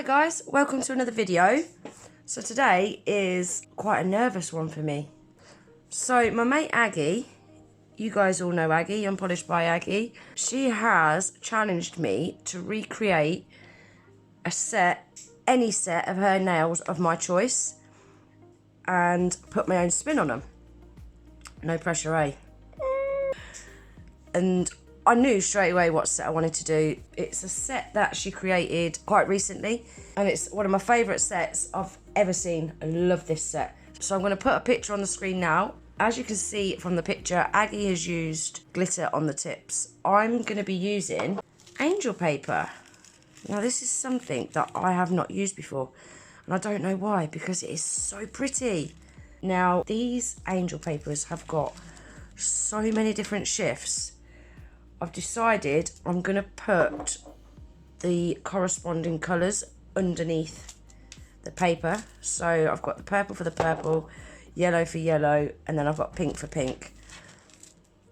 guys, welcome to another video. So today is quite a nervous one for me. So my mate Aggie, you guys all know Aggie, Unpolished by Aggie. She has challenged me to recreate a set, any set of her nails of my choice and put my own spin on them. No pressure, eh? And I knew straight away what set I wanted to do. It's a set that she created quite recently, and it's one of my favourite sets I've ever seen. I love this set. So I'm going to put a picture on the screen now. As you can see from the picture, Aggie has used glitter on the tips. I'm going to be using angel paper. Now this is something that I have not used before, and I don't know why, because it is so pretty. Now these angel papers have got so many different shifts. I've decided I'm going to put the corresponding colours underneath the paper. So I've got the purple for the purple, yellow for yellow, and then I've got pink for pink.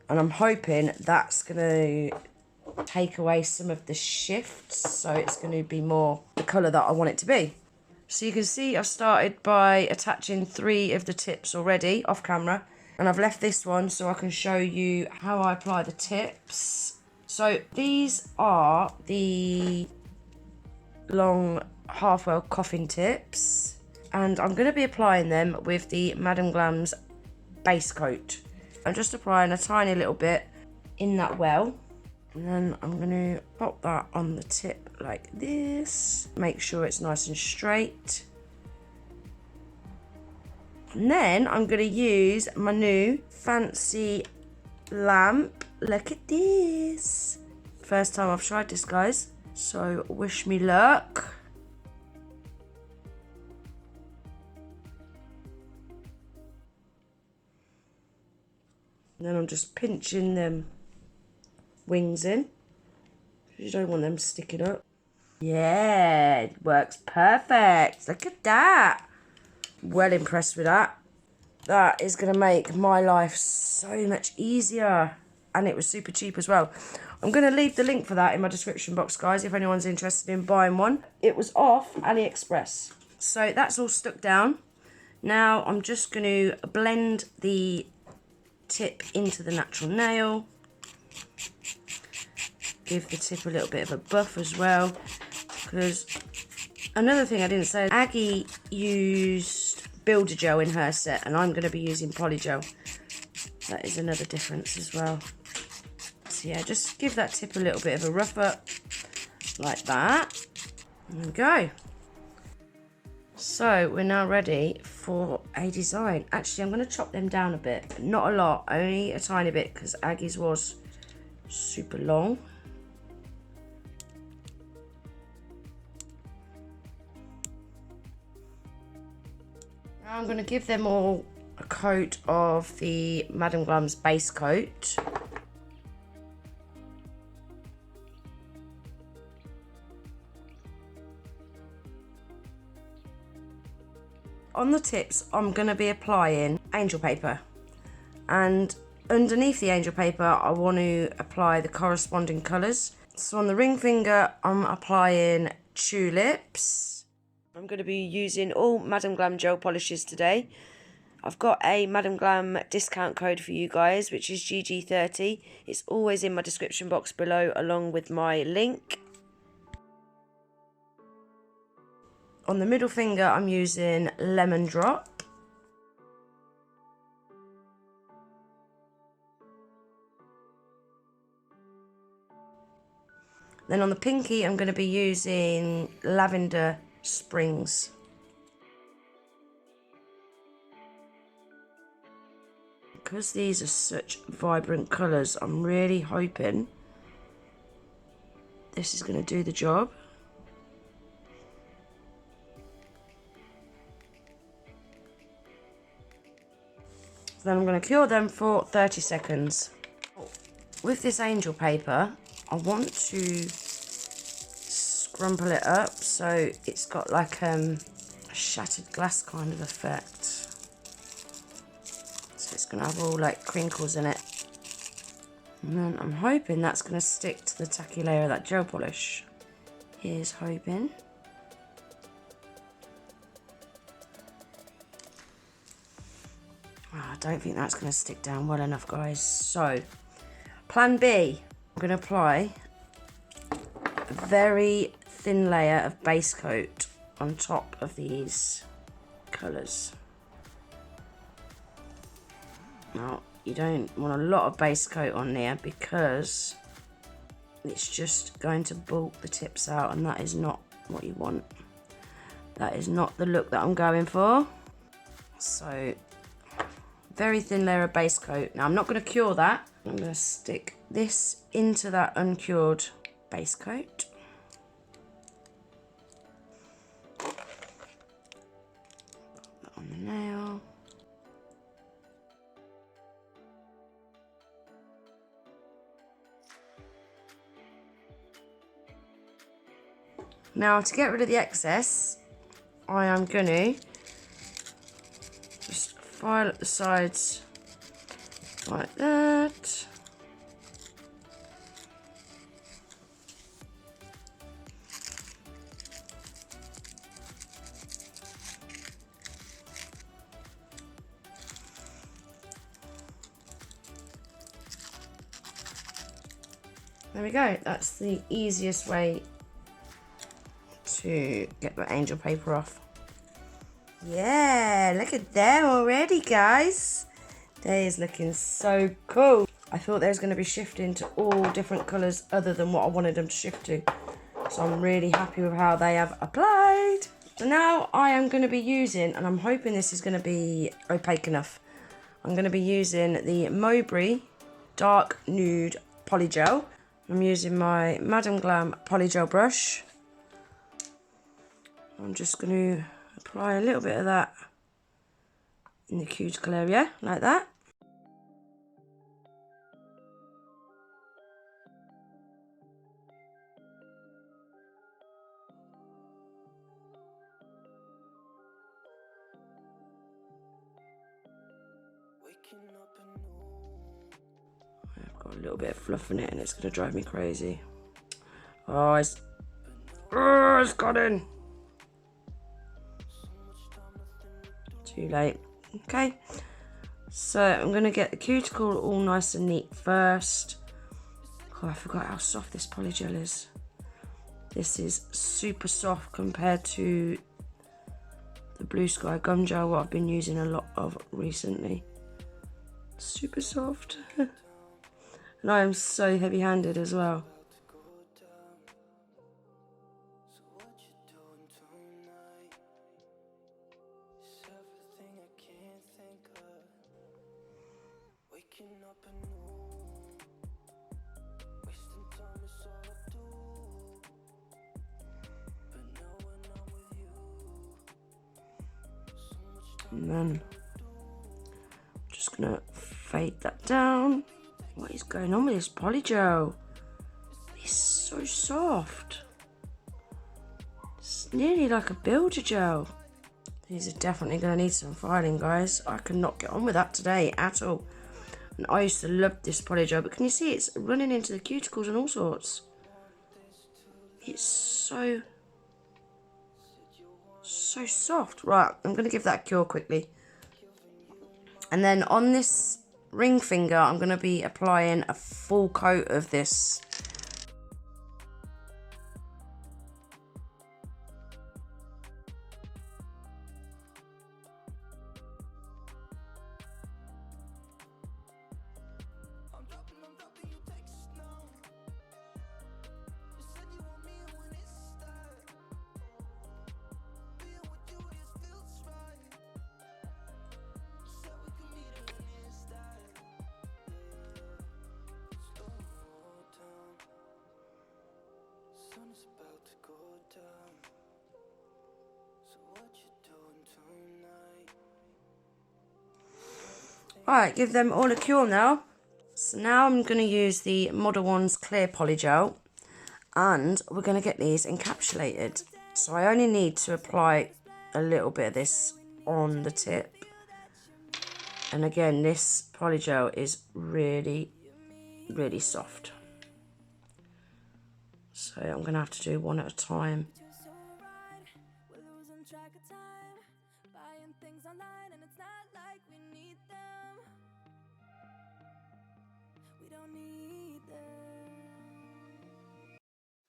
And I'm hoping that's going to take away some of the shifts, so it's going to be more the colour that I want it to be. So you can see I've started by attaching 3 of the tips already off camera. And I've left this one so I can show you how I apply the tips. So these are the long half-well coffin tips. And I'm going to be applying them with the Madam Glam's base coat. I'm just applying a tiny little bit in that well. And then I'm going to pop that on the tip like this. Make sure it's nice and straight. And then I'm going to use my new fancy lamp. Look at this. First time I've tried this, guys. So wish me luck. And then I'm just pinching them wings in. You don't want them sticking up. Yeah, it works perfect. Look at that. Well impressed with that. That is going to make my life so much easier, and it was super cheap as well. I'm going to leave the link for that in my description box, guys, if anyone's interested in buying one. It was off AliExpress. So that's all stuck down. Now I'm just going to blend the tip into the natural nail. Give the tip a little bit of a buff as well, because another thing I didn't say, Aggie used Builder Gel in her set, and I'm going to be using Polygel. That is another difference as well. So yeah, just give that tip a little bit of a rough up, like that. There we go. So we're now ready for a design. Actually, I'm going to chop them down a bit. Not a lot, only a tiny bit, because Aggie's was super long. Now I'm going to give them all a coat of the Madam Glam's base coat. On the tips, I'm going to be applying angel paper. And underneath the angel paper, I want to apply the corresponding colours. So on the ring finger, I'm applying Tulips. I'm going to be using all Madam Glam gel polishes today. I've got a Madam Glam discount code for you guys, which is GG30. It's always in my description box below, along with my link. On the middle finger, I'm using Lemon Drop. Then on the pinky, I'm going to be using Lavender Springs. Because these are such vibrant colours, I'm really hoping this is going to do the job. Then I'm going to cure them for 30 seconds. With this angel paper, I want to scrumple it up so it's got like a shattered glass kind of effect. So it's going to have all like crinkles in it. And then I'm hoping that's going to stick to the tacky layer of that gel polish. Here's hoping. I don't think that's going to stick down well enough, guys. So, plan B. I'm going to apply a very thin layer of base coat on top of these colours. Now, you don't want a lot of base coat on there because it's just going to bulk the tips out, and that is not what you want. That is not the look that I'm going for. So, very thin layer of base coat. Now, I'm not going to cure that. I'm going to stick this into that uncured base coat. Put that on the nail. Now, to get rid of the excess, I am going to just file up the sides like that. There we go. That's the easiest way to get the angel paper off. Yeah, look at them already, guys. They is looking so cool. I thought they was going to be shifting to all different colours other than what I wanted them to shift to. So I'm really happy with how they have applied. So now I am going to be using, and I'm hoping this is going to be opaque enough. I'm going to be using the Mobrey Dark Nude Polygel. I'm using my Madam Glam Polygel brush. I'm just going to apply a little bit of that in the cuticle area, like that. I've got a little bit of fluff in it and it's going to drive me crazy. Oh, it's got in. Too late. Okay, so I'm going to get the cuticle all nice and neat first. Oh, I forgot how soft this polygel is. This is super soft compared to the Blue Sky gum gel, what I've been using a lot of recently. Super soft. And I am so heavy handed as well. And then I'm just gonna fade that down. What is going on with this polygel? It's so soft. It's nearly like a builder gel. These are definitely gonna need some filing, guys. I cannot get on with that today at all. And I used to love this polygel, but can you see it's running into the cuticles and all sorts? It's so soft. Right, I'm going to give that a cure quickly. And then on this ring finger, I'm going to be applying a full coat of this. Alright, give them all a cure now. So now I'm going to use the Model One's Clear Polygel, and we're going to get these encapsulated. So I only need to apply a little bit of this on the tip. And again, this polygel is really, really soft. So I'm going to have to do one at a time.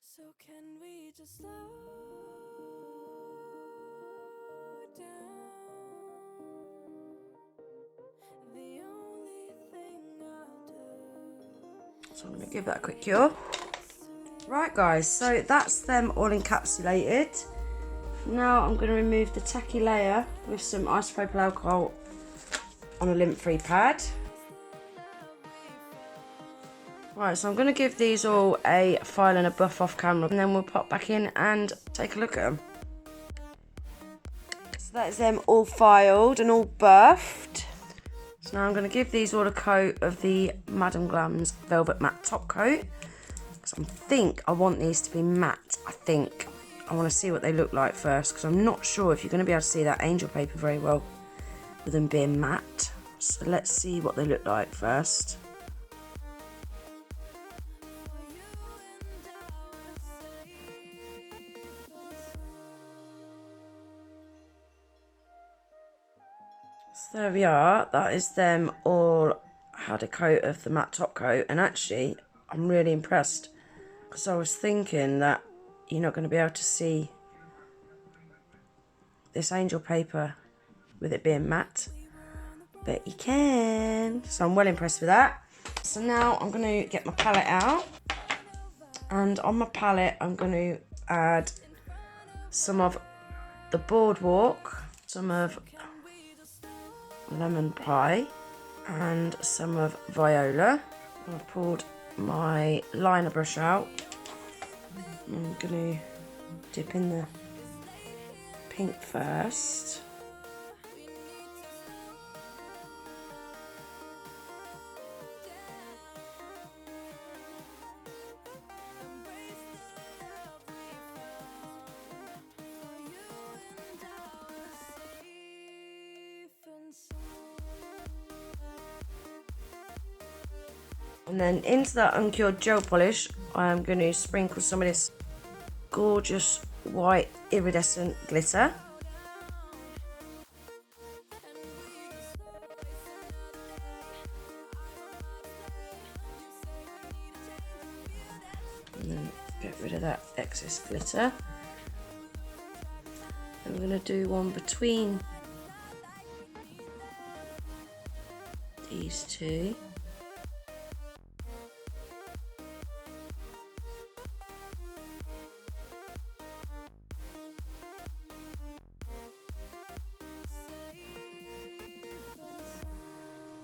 So can we just slow down? The only thing I'll do. So I'm going to give that a quick cure. Right guys, so that's them all encapsulated. Now I'm going to remove the tacky layer with some isopropyl alcohol on a lint-free pad. Right, so I'm going to give these all a file and a buff off camera, and then we'll pop back in and take a look at them. So that is them all filed and all buffed. So now I'm going to give these all a coat of the Madam Glam's Velvet Matte Top Coat. Because I think I want these to be matte. I want to see what they look like first, because I'm not sure if you're going to be able to see that angel paper very well with them being matte. So let's see what they look like first. So there we are, that is them all had a coat of the matte top coat, and actually I'm really impressed, because I was thinking that you're not going to be able to see this angel paper with it being matte, but you can, so I'm well impressed with that. So now I'm going to get my palette out, and on my palette I'm going to add some of the Boardwalk, some of Lemon Pie, and some of Viola. I've pulled my liner brush out. I'm going to dip in the pink first. And then into that uncured gel polish, I am going to sprinkle some of this gorgeous white iridescent glitter. And then get rid of that excess glitter. And I'm going to do one between these two.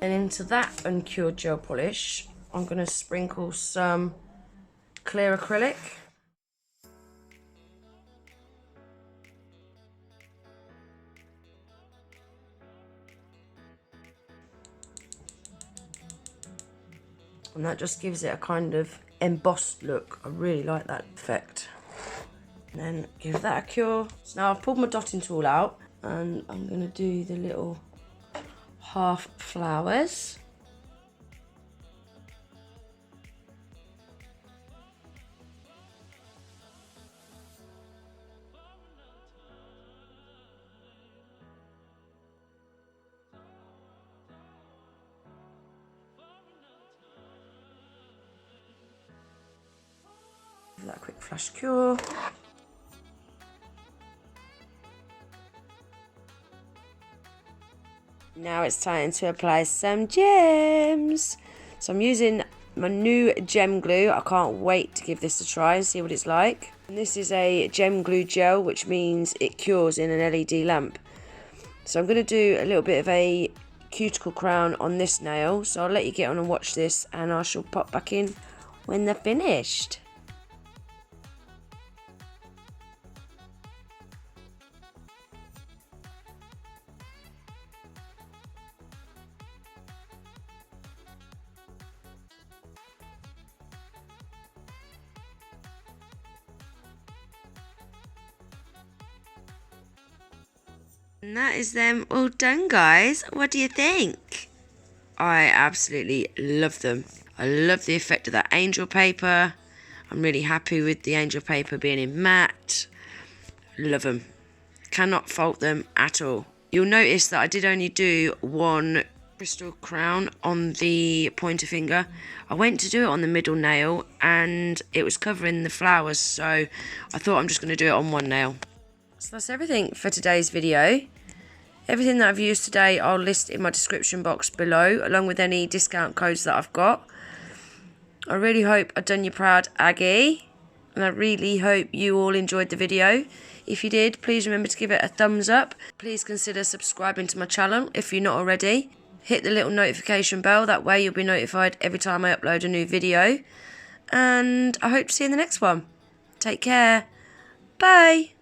And into that uncured gel polish, I'm going to sprinkle some clear acrylic. And that just gives it a kind of embossed look. I really like that effect. And then give that a cure. So now I've pulled my dotting tool out, and I'm going to do the little half flowers. Give that a quick flash cure. Now it's time to apply some gems. So I'm using my new gem glue. I can't wait to give this a try and see what it's like. And this is a gem glue gel, which means it cures in an LED lamp. So I'm going to do a little bit of a cuticle crown on this nail. So I'll let you get on and watch this, and I shall pop back in when they're finished. And that is them all done, guys. What do you think? I absolutely love them. I love the effect of that angel paper. I'm really happy with the angel paper being in matte. Love them. Cannot fault them at all. You'll notice that I did only do one Crystal crown on the pointer finger. I went to do it on the middle nail and it was covering the flowers, so I thought I'm just going to do it on one nail. So that's everything for today's video. Everything that I've used today I'll list in my description box below, along with any discount codes that I've got. I really hope I've done you proud, Aggie, and I really hope you all enjoyed the video. If you did, please remember to give it a thumbs up. Please consider subscribing to my channel if you're not already. Hit the little notification bell, that way you'll be notified every time I upload a new video. And I hope to see you in the next one. Take care. Bye.